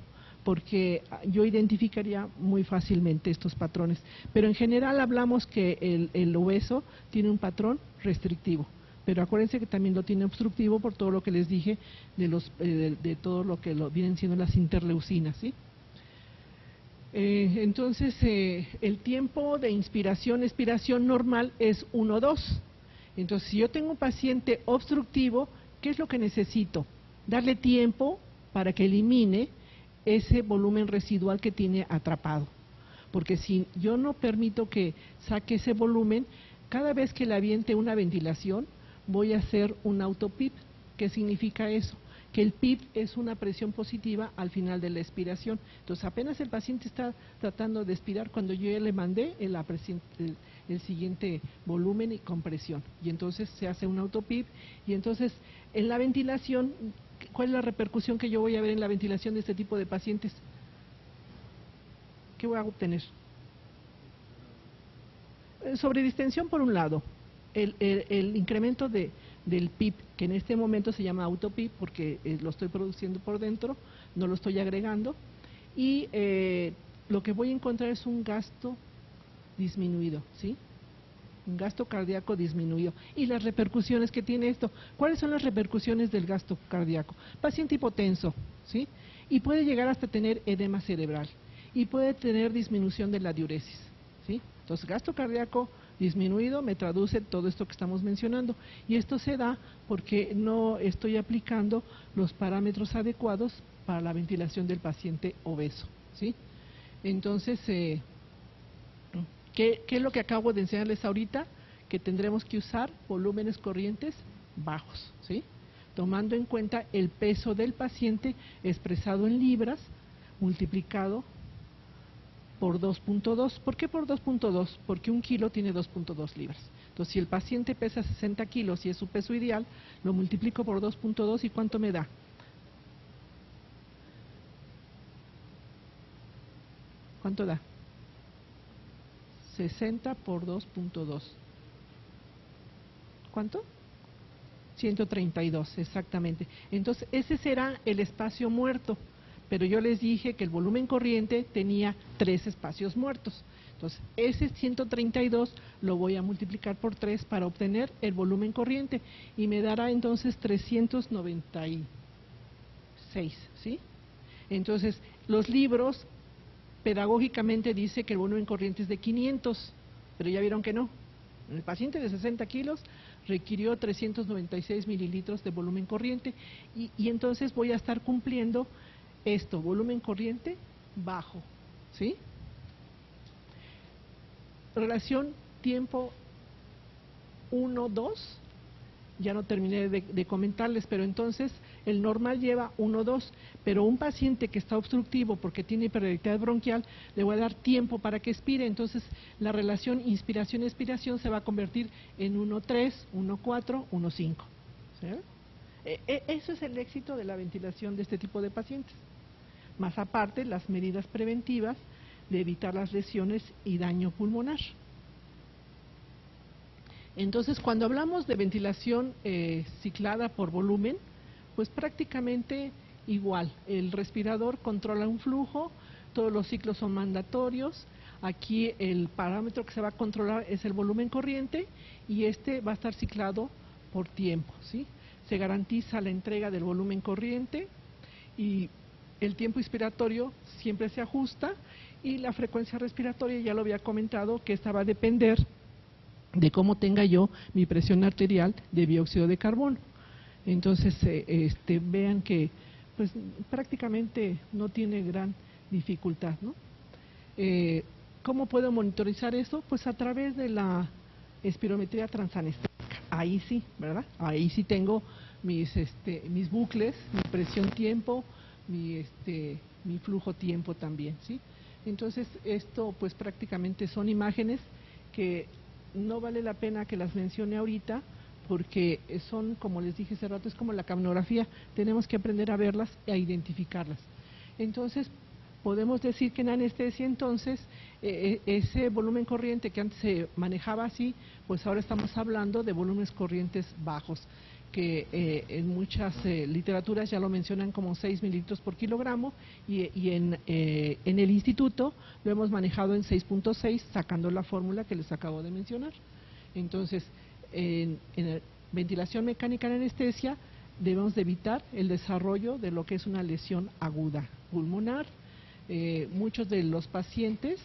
porque yo identificaría muy fácilmente estos patrones. Pero en general hablamos que el obeso tiene un patrón restrictivo, pero acuérdense que también lo tiene obstructivo por todo lo que les dije de todo lo que vienen siendo las interleucinas, ¿sí? Entonces, el tiempo de inspiración-expiración normal es 1-2. Entonces, si yo tengo un paciente obstructivo, ¿qué es lo que necesito? Darle tiempo para que elimine ese volumen residual que tiene atrapado. Porque si yo no permito que saque ese volumen, cada vez que le aviente una ventilación, voy a hacer un autopip. ¿Qué significa eso? Que el PIP es una presión positiva al final de la expiración. Entonces, apenas el paciente está tratando de expirar, cuando yo ya le mandé el siguiente volumen y compresión. Y entonces se hace un autopip. Y entonces, en la ventilación, ¿cuál es la repercusión que yo voy a ver en la ventilación de este tipo de pacientes? ¿Qué voy a obtener? Sobredistensión por un lado, el incremento del PIP, que en este momento se llama autopip porque lo estoy produciendo por dentro, no lo estoy agregando, y lo que voy a encontrar es un gasto disminuido, ¿sí? Un gasto cardíaco disminuido. Y las repercusiones que tiene esto, ¿cuáles son las repercusiones del gasto cardíaco? Paciente hipotenso, ¿sí? Y puede llegar hasta tener edema cerebral, y puede tener disminución de la diuresis, ¿sí? Entonces, gasto cardíaco disminuido me traduce todo esto que estamos mencionando, y esto se da porque no estoy aplicando los parámetros adecuados para la ventilación del paciente obeso, ¿sí? Entonces, ¿qué es lo que acabo de enseñarles ahorita? Que tendremos que usar volúmenes corrientes bajos, ¿sí? Tomando en cuenta el peso del paciente expresado en libras multiplicado por 2.2. ¿Por qué por 2.2? Porque 1 kilo tiene 2.2 libras. Entonces, si el paciente pesa 60 kilos y es su peso ideal, lo multiplico por 2.2 y ¿cuánto me da? ¿Cuánto da? 60 por 2.2. ¿Cuánto? 132, exactamente. Entonces, ese será el espacio muerto. Pero yo les dije que el volumen corriente tenía 3 espacios muertos. Entonces, ese 132 lo voy a multiplicar por 3 para obtener el volumen corriente y me dará entonces 396, ¿sí? Entonces, los libros pedagógicamente dice que el volumen corriente es de 500, pero ya vieron que no. El paciente de 60 kilos requirió 396 mililitros de volumen corriente y entonces voy a estar cumpliendo esto, volumen corriente bajo, ¿sí? Relación tiempo 1-2, ya no terminé de comentarles, pero entonces el normal lleva 1-2, pero un paciente que está obstructivo porque tiene hiperreactividad bronquial, le voy a dar tiempo para que expire, entonces la relación inspiración-expiración se va a convertir en 1-3, 1-4, 1-5, ¿sí? Eso es el éxito de la ventilación de este tipo de pacientes. Más aparte, las medidas preventivas de evitar las lesiones y daño pulmonar. Entonces, cuando hablamos de ventilación ciclada por volumen, pues prácticamente igual. El respirador controla un flujo, todos los ciclos son mandatorios. Aquí el parámetro que se va a controlar es el volumen corriente y este va a estar ciclado por tiempo, ¿sí? Se garantiza la entrega del volumen corriente y el tiempo inspiratorio siempre se ajusta y la frecuencia respiratoria, ya lo había comentado, que esta va a depender de cómo tenga yo mi presión arterial de dióxido de carbono. Entonces, vean que pues prácticamente no tiene gran dificultad, ¿no? ¿Cómo puedo monitorizar eso? Pues a través de la espirometría transanestésica. Ahí sí, ¿verdad? Ahí sí tengo mis bucles, mi presión-tiempo, mi flujo-tiempo también, ¿sí? Entonces, esto pues prácticamente son imágenes que no vale la pena que las mencione ahorita, porque son, como les dije hace rato, es como la capnografía, tenemos que aprender a verlas e a identificarlas. Entonces, podemos decir que en anestesia, entonces, ese volumen corriente que antes se manejaba así, pues ahora estamos hablando de volúmenes corrientes bajos, que en muchas literaturas ya lo mencionan como 6 mililitros por kilogramo, y en el instituto lo hemos manejado en 6.6, sacando la fórmula que les acabo de mencionar. Entonces, en ventilación mecánica en anestesia debemos de evitar el desarrollo de lo que es una lesión aguda pulmonar. Muchos de los pacientes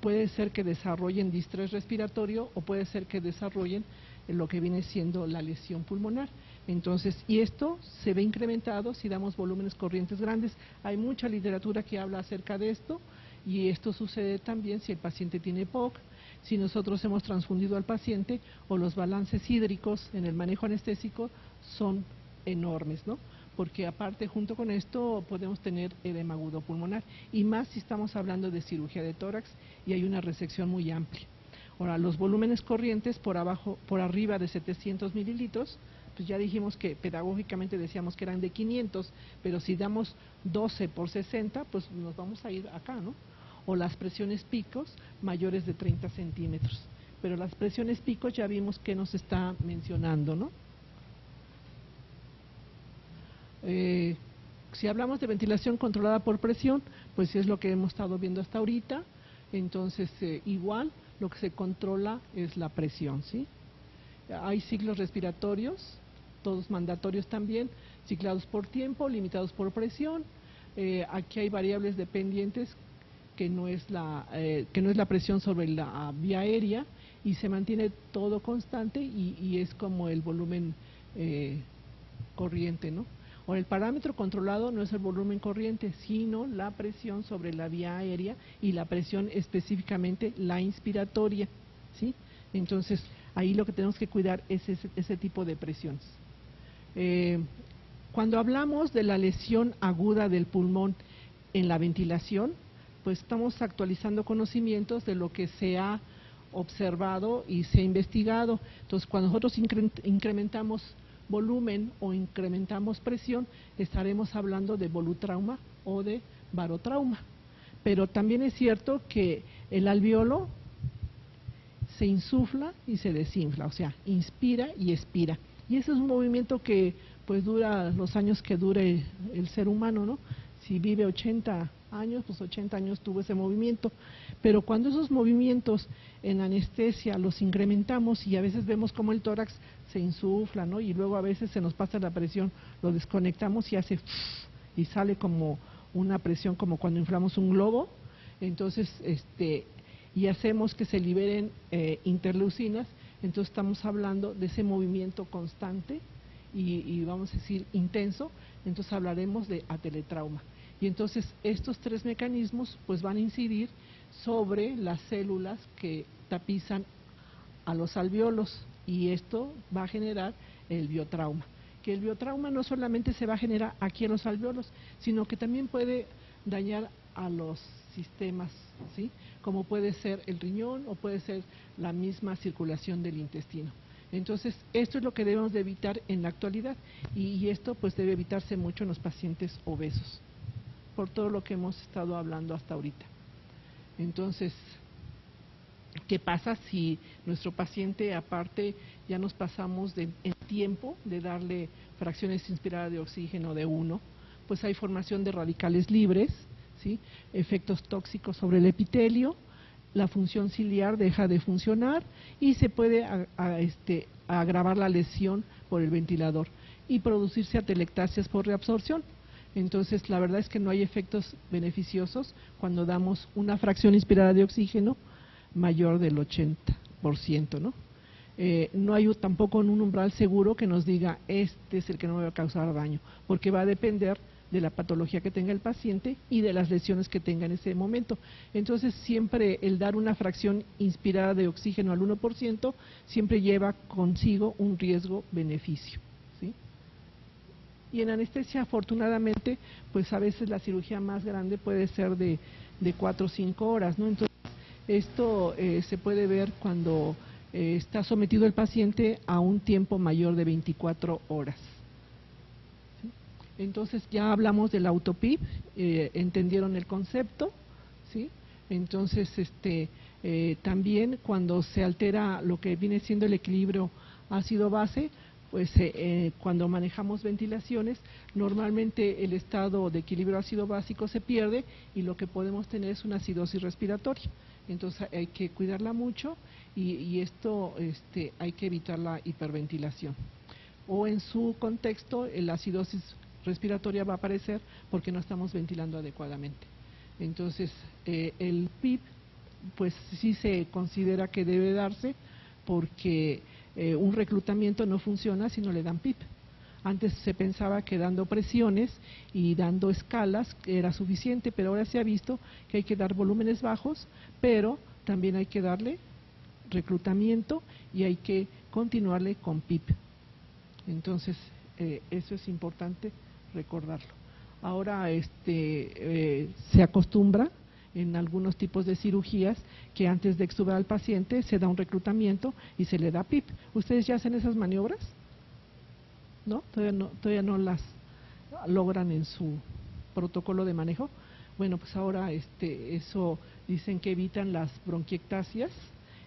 puede ser que desarrollen distrés respiratorio o puede ser que desarrollen lo que viene siendo la lesión pulmonar. Entonces, y esto se ve incrementado si damos volúmenes corrientes grandes. Hay mucha literatura que habla acerca de esto, y esto sucede también si el paciente tiene POC, si nosotros hemos transfundido al paciente, o los balances hídricos en el manejo anestésico son enormes, ¿no? Porque aparte, junto con esto, podemos tener edema agudo pulmonar, y más si estamos hablando de cirugía de tórax y hay una resección muy amplia. Ahora, los volúmenes corrientes por arriba de 700 mililitros, pues ya dijimos que pedagógicamente decíamos que eran de 500, pero si damos 12 por 60, pues nos vamos a ir acá, ¿no? O las presiones picos mayores de 30 centímetros. Pero las presiones picos ya vimos que nos está mencionando, ¿no? Si hablamos de ventilación controlada por presión, pues es lo que hemos estado viendo hasta ahorita. Entonces, igual lo que se controla es la presión, ¿sí? Hay ciclos respiratorios, todos mandatorios también, ciclados por tiempo, limitados por presión. Aquí hay variables dependientes que no es la presión sobre la vía aérea, y se mantiene todo constante, y es como el volumen corriente, ¿no? Ahora, el parámetro controlado no es el volumen corriente, sino la presión sobre la vía aérea, y la presión específicamente la inspiratoria, ¿sí? Entonces, ahí lo que tenemos que cuidar es ese tipo de presiones. Cuando hablamos de la lesión aguda del pulmón en la ventilación, pues estamos actualizando conocimientos de lo que se ha observado y se ha investigado. Entonces, cuando nosotros incrementamos volumen o incrementamos presión, estaremos hablando de volutrauma o de barotrauma. Pero también es cierto que el alveolo se insufla y se desinfla, o sea, inspira y expira. Y ese es un movimiento que pues dura los años que dure el ser humano, ¿no? Si vive 80 años, pues 80 años tuvo ese movimiento. Pero cuando esos movimientos en anestesia los incrementamos, y a veces vemos como el tórax se insufla, ¿no? Y luego a veces se nos pasa la presión, lo desconectamos y hace y sale como una presión, como cuando inflamos un globo. Entonces, y hacemos que se liberen interleucinas. Entonces estamos hablando de ese movimiento constante y vamos a decir intenso. Entonces hablaremos de ateletrauma. Y entonces estos tres mecanismos pues van a incidir sobre las células que tapizan a los alveolos, y esto va a generar el biotrauma. Que el biotrauma no solamente se va a generar aquí en los alveolos, sino que también puede dañar a los sistemas, ¿sí? Como puede ser el riñón o puede ser la misma circulación del intestino. Entonces, esto es lo que debemos de evitar en la actualidad, y esto pues debe evitarse mucho en los pacientes obesos, por todo lo que hemos estado hablando hasta ahorita. Entonces, ¿qué pasa si nuestro paciente, aparte, ya nos pasamos en tiempo de darle fracciones inspiradas de oxígeno de 1? Pues hay formación de radicales libres, ¿sí? Efectos tóxicos sobre el epitelio, la función ciliar deja de funcionar, y se puede agravar la lesión por el ventilador y producirse atelectasias por reabsorción. Entonces, la verdad es que no hay efectos beneficiosos cuando damos una fracción inspirada de oxígeno mayor del 80%, ¿no? no hay tampoco un umbral seguro que nos diga este es el que no me va a causar daño, porque va a depender de la patología que tenga el paciente y de las lesiones que tenga en ese momento. Entonces, siempre el dar una fracción inspirada de oxígeno al 1% siempre lleva consigo un riesgo-beneficio, ¿sí? Y en anestesia, afortunadamente, pues a veces la cirugía más grande puede ser de 4 o 5 horas, ¿no? Entonces, esto se puede ver cuando está sometido el paciente a un tiempo mayor de 24 horas. Entonces ya hablamos del autopip, entendieron el concepto, ¿sí? Entonces también cuando se altera lo que viene siendo el equilibrio ácido-base, pues cuando manejamos ventilaciones, normalmente el estado de equilibrio ácido-básico se pierde y lo que podemos tener es una acidosis respiratoria. Entonces hay que cuidarla mucho y esto hay que evitar la hiperventilación. O en su contexto, la acidosis respiratoria va a aparecer porque no estamos ventilando adecuadamente. Entonces, el PIP, pues sí se considera que debe darse porque un reclutamiento no funciona si no le dan PIP. Antes se pensaba que dando presiones y dando escalas era suficiente, pero ahora se ha visto que hay que dar volúmenes bajos, pero también hay que darle reclutamiento y hay que continuarle con PIP. Entonces, eso es importante recordarlo. Ahora se acostumbra en algunos tipos de cirugías que antes de extubar al paciente se da un reclutamiento y se le da PIP. ¿Ustedes ya hacen esas maniobras? ¿No? Todavía no las logran en su protocolo de manejo. Bueno, pues ahora eso dicen que evitan las bronquiectasias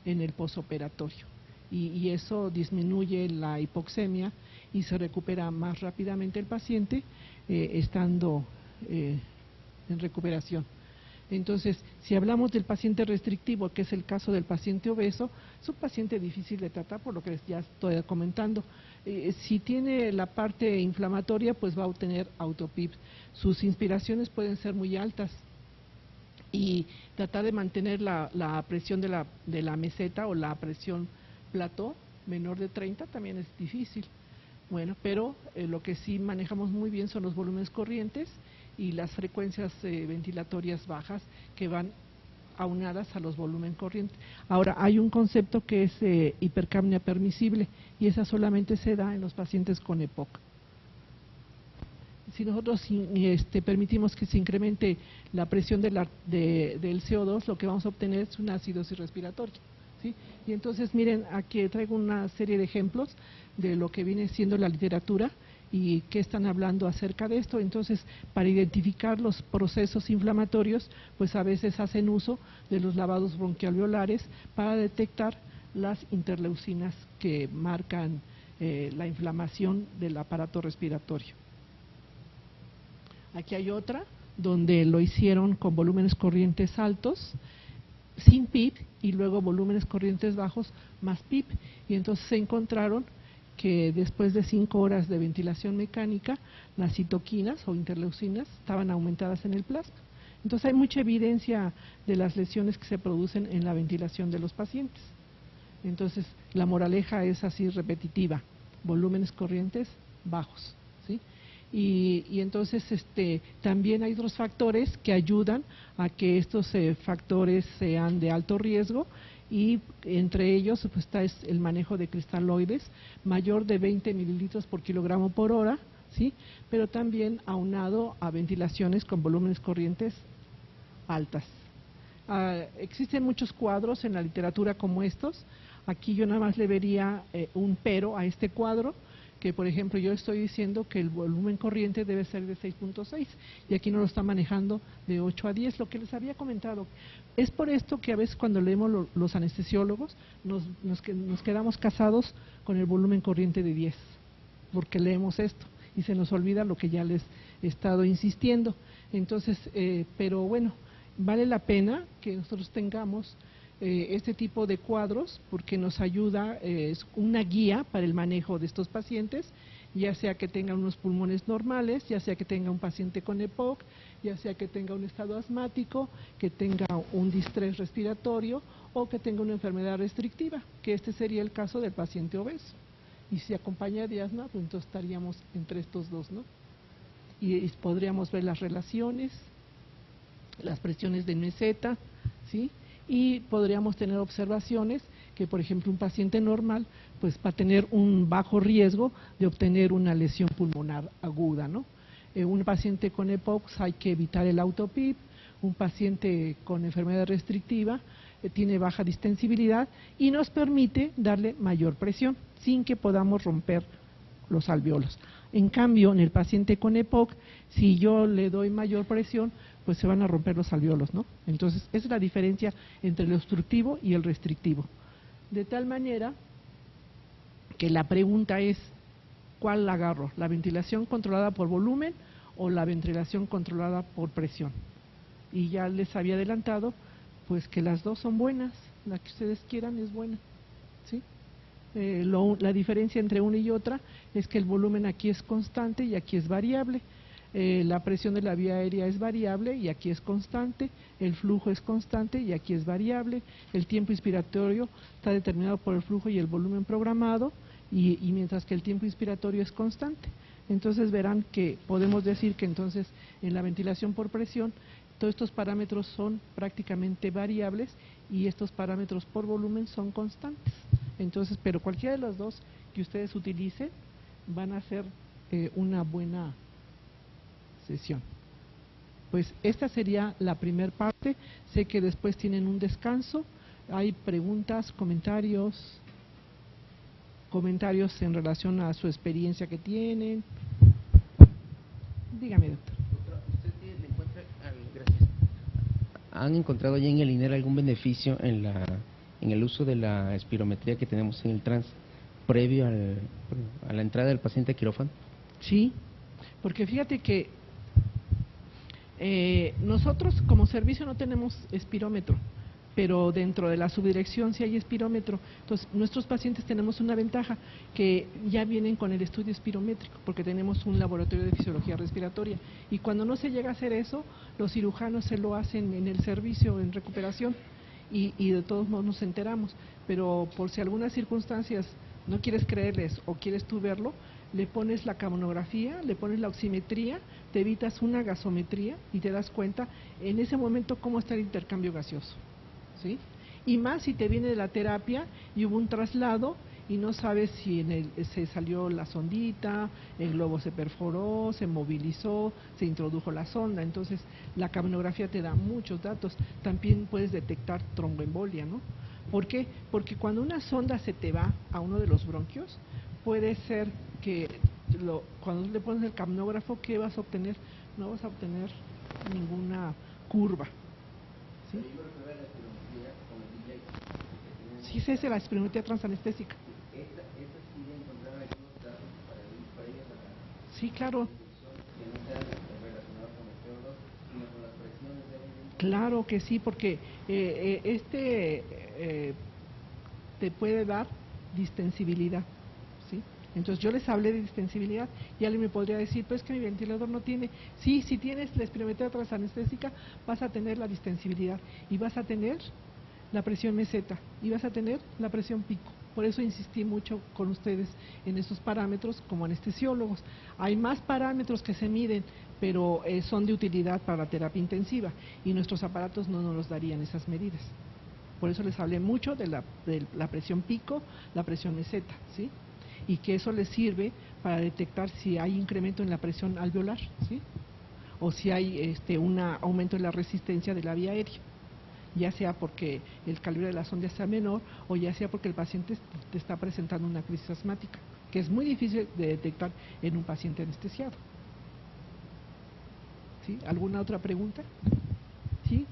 en el posoperatorio y eso disminuye la hipoxemia y se recupera más rápidamente el paciente estando en recuperación. Entonces, si hablamos del paciente restrictivo, que es el caso del paciente obeso, es un paciente difícil de tratar, por lo que ya estoy comentando. Si tiene la parte inflamatoria, pues va a obtener autopip. Sus inspiraciones pueden ser muy altas y tratar de mantener la presión de la meseta o la presión plató menor de 30 también es difícil. Bueno, pero lo que sí manejamos muy bien son los volúmenes corrientes y las frecuencias ventilatorias bajas que van aunadas a los volúmenes corrientes. Ahora, hay un concepto que es hipercapnia permisible y esa solamente se da en los pacientes con EPOC. Si nosotros permitimos que se incremente la presión del CO2, lo que vamos a obtener es una acidosis respiratoria, ¿sí? Y entonces, miren, aquí traigo una serie de ejemplos de lo que viene siendo la literatura y qué están hablando acerca de esto. Entonces, para identificar los procesos inflamatorios, pues a veces hacen uso de los lavados bronquialveolares para detectar las interleucinas que marcan la inflamación del aparato respiratorio. Aquí hay otra donde lo hicieron con volúmenes corrientes altos, sin PIP, y luego volúmenes corrientes bajos más PIP, y entonces se encontraron que después de 5 horas de ventilación mecánica, las citoquinas o interleucinas estaban aumentadas en el plasma. Entonces hay mucha evidencia de las lesiones que se producen en la ventilación de los pacientes. Entonces la moraleja es así repetitiva, volúmenes corrientes bajos, ¿sí? Y entonces también hay otros factores que ayudan a que estos factores sean de alto riesgo, y entre ellos pues está el manejo de cristaloides mayor de 20 mililitros por kilogramo por hora, ¿sí? Pero también aunado a ventilaciones con volúmenes corrientes altas. Existen muchos cuadros en la literatura como estos. Aquí yo nada más le vería un pero a este cuadro, que por ejemplo yo estoy diciendo que el volumen corriente debe ser de 6.6 y aquí nos lo está manejando de 8 a 10, lo que les había comentado. Es por esto que a veces cuando leemos los anestesiólogos nos quedamos casados con el volumen corriente de 10, porque leemos esto y se nos olvida lo que ya les he estado insistiendo. Entonces, pero bueno, vale la pena que nosotros tengamos este tipo de cuadros porque nos ayuda, es una guía para el manejo de estos pacientes ya sea que tenga unos pulmones normales, ya sea que tenga un paciente con EPOC, ya sea que tenga un estado asmático, que tenga un distrés respiratorio o que tenga una enfermedad restrictiva, que este sería el caso del paciente obeso. Y si acompaña de asma, pues entonces estaríamos entre estos dos, ¿no? Y podríamos ver las relaciones, las presiones de meseta, ¿sí? Y podríamos tener observaciones que, por ejemplo, un paciente normal pues va a tener un bajo riesgo de obtener una lesión pulmonar aguda, ¿no? Un paciente con EPOC hay que evitar el autopip, un paciente con enfermedad restrictiva tiene baja distensibilidad y nos permite darle mayor presión sin que podamos romper los alvéolos. En cambio, en el paciente con EPOC, si yo le doy mayor presión, pues se van a romper los alvéolos, ¿no? Entonces, esa es la diferencia entre el obstructivo y el restrictivo. De tal manera que la pregunta es, ¿cuál agarro? ¿La ventilación controlada por volumen o la ventilación controlada por presión? Y ya les había adelantado, pues que las dos son buenas, la que ustedes quieran es buena, ¿sí? La diferencia entre una y otra es que el volumen aquí es constante y aquí es variable. La presión de la vía aérea es variable y aquí es constante, el flujo es constante y aquí es variable, el tiempo inspiratorio está determinado por el flujo y el volumen programado, y mientras que el tiempo inspiratorio es constante. Entonces verán que podemos decir que entonces en la ventilación por presión todos estos parámetros son prácticamente variables y estos parámetros por volumen son constantes. Entonces, pero cualquiera de los dos que ustedes utilicen van a ser una buena sesión. Pues esta sería la primera parte. Sé que después tienen un descanso. Hay preguntas, comentarios en relación a su experiencia que tienen. Dígame, doctor. Gracias. ¿Han encontrado ya en el INER algún beneficio en el uso de la espirometría que tenemos en el TRANS previo a la entrada del paciente a quirófano? Sí, porque fíjate que nosotros como servicio no tenemos espirómetro, pero dentro de la subdirección sí hay espirómetro. Entonces, nuestros pacientes tenemos una ventaja, que ya vienen con el estudio espirométrico, porque tenemos un laboratorio de fisiología respiratoria. Y cuando no se llega a hacer eso, los cirujanos se lo hacen en el servicio, en recuperación, y de todos modos nos enteramos. Pero por si algunas circunstancias no quieres creerles o quieres tú verlo, le pones la capnografía, le pones la oximetría, te evitas una gasometría y te das cuenta en ese momento cómo está el intercambio gaseoso, ¿sí? Y más si te viene de la terapia y hubo un traslado y no sabes si se salió la sondita, el globo se perforó, se movilizó, se introdujo la sonda. Entonces la capnografía te da muchos datos. También puedes detectar tromboembolia, ¿no? ¿Por qué? Porque cuando una sonda se te va a uno de los bronquios, puede ser que cuando le pones el capnógrafo, ¿qué vas a obtener? No vas a obtener ninguna curva, ¿sí? Sí, esa es la espirometría transanestésica. Sí, claro. Claro que sí, porque te puede dar distensibilidad, ¿sí? Entonces yo les hablé de distensibilidad y alguien me podría decir, pues que mi ventilador no tiene. Sí, si tienes la espirometría transanestésica vas a tener la distensibilidad y vas a tener la presión meseta y vas a tener la presión pico. Por eso insistí mucho con ustedes en estos parámetros como anestesiólogos. Hay más parámetros que se miden, pero son de utilidad para la terapia intensiva y nuestros aparatos no nos los darían esas medidas. Por eso les hablé mucho de la presión pico, la presión meseta, ¿sí? Y que eso les sirve para detectar si hay incremento en la presión alveolar, ¿sí? O si hay un aumento en la resistencia de la vía aérea, ya sea porque el calibre de la sonda sea menor o ya sea porque el paciente te está presentando una crisis asmática, que es muy difícil de detectar en un paciente anestesiado. ¿Sí? ¿Alguna otra pregunta? ¿Sí?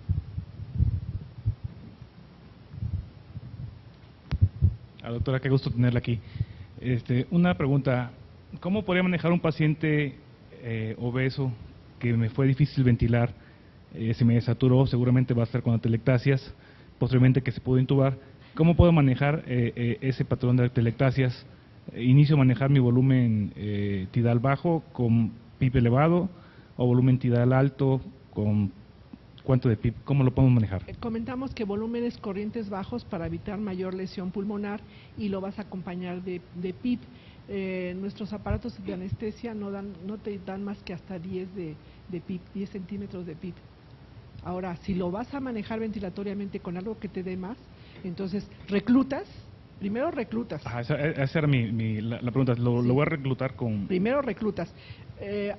Doctora, qué gusto tenerla aquí. Una pregunta, ¿cómo podría manejar un paciente obeso que me fue difícil ventilar? Se me desaturó, seguramente va a estar con atelectasias, posteriormente que se pudo intubar. ¿Cómo puedo manejar ese patrón de atelectasias inicio a manejar mi volumen tidal bajo con PIB elevado o volumen tidal alto con cuánto de PIB, ¿cómo lo podemos manejar? Comentamos que volúmenes corrientes bajos para evitar mayor lesión pulmonar y lo vas a acompañar de PIB. Nuestros aparatos de anestesia no te dan más que hasta 10 de PIB, 10 centímetros de PIB. Ahora, si lo vas a manejar ventilatoriamente con algo que te dé más, entonces reclutas. Primero reclutas. Esa era la pregunta. ¿Lo voy a reclutar con...? Primero reclutas.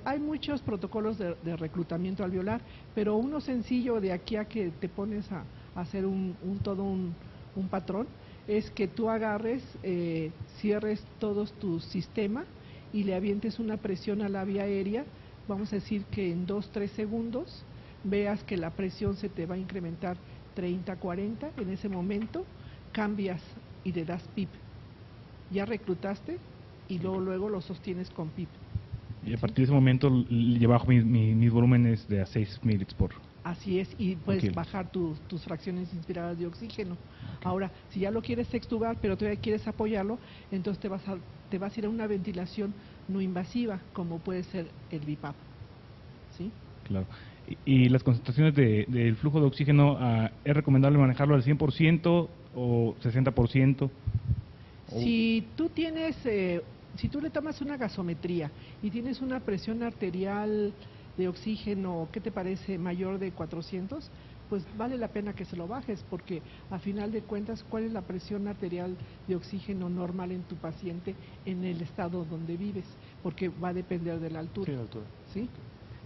Hay muchos protocolos de reclutamiento alveolar, pero uno sencillo de aquí a que te pones a hacer un patrón, es que tú agarres, cierres todo tu sistema y le avientes una presión a la vía aérea. Vamos a decir que en 2-3 segundos veas que la presión se te va a incrementar 30-40. En ese momento cambias y le das PIP. Ya reclutaste y luego lo sostienes con PIP. Y a partir de ese momento le bajo mis volúmenes de a 6 mililitros por... Así es, y puedes bajar tus fracciones inspiradas de oxígeno. Ahora, si ya lo quieres extubar, pero todavía quieres apoyarlo, entonces te vas a ir a una ventilación no invasiva, como puede ser el BiPAP. ¿Sí? Claro. ¿Y las concentraciones del flujo de oxígeno, es recomendable manejarlo al 100% o 60%? Si tú tienes, si tú le tomas una gasometría y tienes una presión arterial de oxígeno, ¿qué te parece? Mayor de 400, pues vale la pena que se lo bajes, porque a final de cuentas, ¿cuál es la presión arterial de oxígeno normal en tu paciente en el estado donde vives? Porque va a depender de la altura. Sí, la altura. ¿Sí?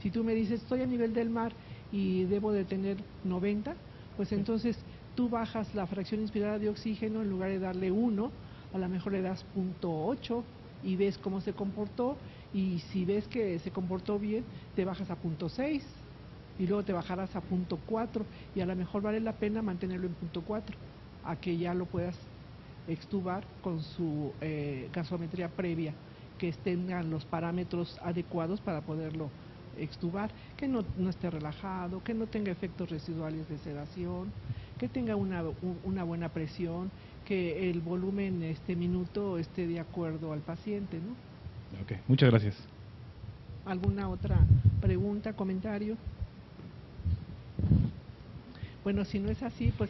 Si tú me dices, estoy a nivel del mar y debo de tener 90, pues entonces tú bajas la fracción inspirada de oxígeno, en lugar de darle 1, a lo mejor le das 0.8 y ves cómo se comportó, y si ves que se comportó bien, te bajas a 0.6 y luego te bajarás a 0.4 y a lo mejor vale la pena mantenerlo en 0.4 a que ya lo puedas extubar con su gasometría previa, que tengan los parámetros adecuados para poderlo extubar, que no esté relajado, que no tenga efectos residuales de sedación, que tenga una buena presión, que el volumen minuto esté de acuerdo al paciente, ¿no? Ok, muchas gracias. ¿Alguna otra pregunta, comentario? Bueno, si no es así, pues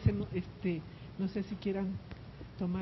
no sé si quieran tomar